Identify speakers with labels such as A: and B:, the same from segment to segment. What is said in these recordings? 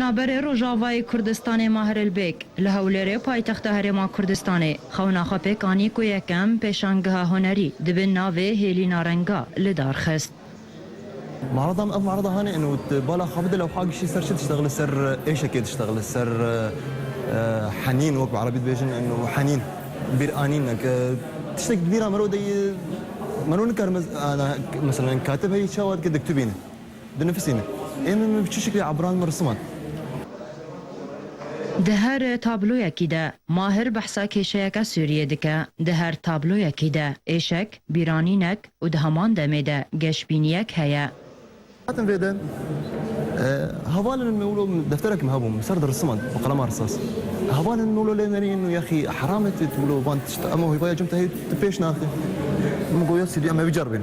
A: پنابر روجاوای کردستان ماهر البک لهولره پایتخت هرما کردستان خونا خپک آنی کو یکم پیشانگه هنری دبن ناوه هیلی نارنگا لدار خست.
B: معرضة هاني انه بالا خابد لو حاجة شيء سر تشتغل السر ايش اكيد تشتغل السر حنين وقت بعربي بيجن انه حنين بيرانين انك تشتغل كبيرة مرودي مرونك انا مثلا كاتب هي شواد قد تكتبينه بنفسينه اما بشكل عبران مرسومات
A: دهر تابلو یکیده ماهر بحثا کشیک سوریه دکه دهر تابلو یکیده ایشک بیرانینک و دهمان دمیده گشبینیک هیا
B: حتم فيدا هوالا المولو دفترك مهبوم مسرد الرسمان بقلم رصاص هوالا المولو لانني انه يا اخي حرام تقولوا بانت اما هو يبغى جمت هي تبيش ناخذ مقول سيدي اما بيجربين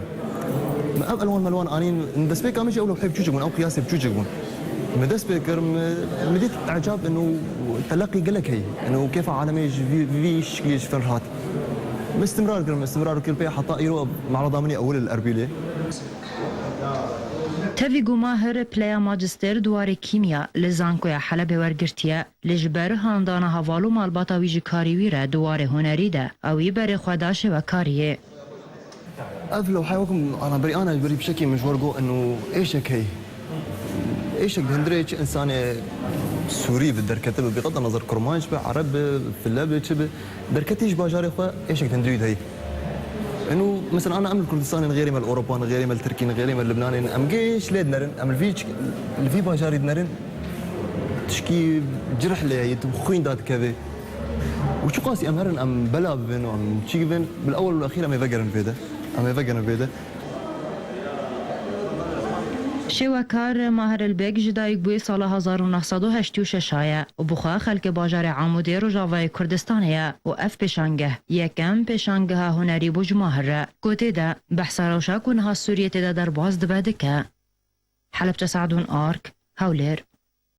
B: ما الوان ملوان انين دس بيك امشي اولو بحب تشوجون او قياسي بتشوجون مدس بيكر مديت اعجاب انه تلقي قلك هي انه كيف عالمي في شكل فرحات استمرار كل بي حتى يرو معرضه مني اول الاربيله
A: تفیگو ماهر پلیا ماجستر دوار کیمیا لزانکوی حلب ورگرتیه لجبر هاندان هوالو مالباتا ویج کاریوی را دوار هنری ده اوی بر خوداش و کاریه
B: لو حيوكم انا بري بشكل مجورجو انه ايشك هي ايشك هندريش انسان سوري بدر كتب بغض النظر كرمانش عرب في اللعبه شبه دركتيش باجاري خو ايشك هندريد هي انه مثلا انا امل كردستان غيري من الاوروبان غيري من التركين غيري من اللبنانيين ام جيش ليد نرن ام الفيج اللي في باجاري نرن تشكي جرح لي خوين دات كذا وشو قاسي امهرن ام بلا بينو ام تشيفن بالاول والاخير ام يفجرن فيدا
A: شوکار ماهر البک جدایک بوی سال 1986 آیا و بخوا خلک باجار عمودی روجاوای کردستانه و اف پیشانگه یکم پیشانگه هنری بوج ماهر گوته ده بحث روشا کنها سوریت ده در باز دبده که حلب تساعدون آرک هولر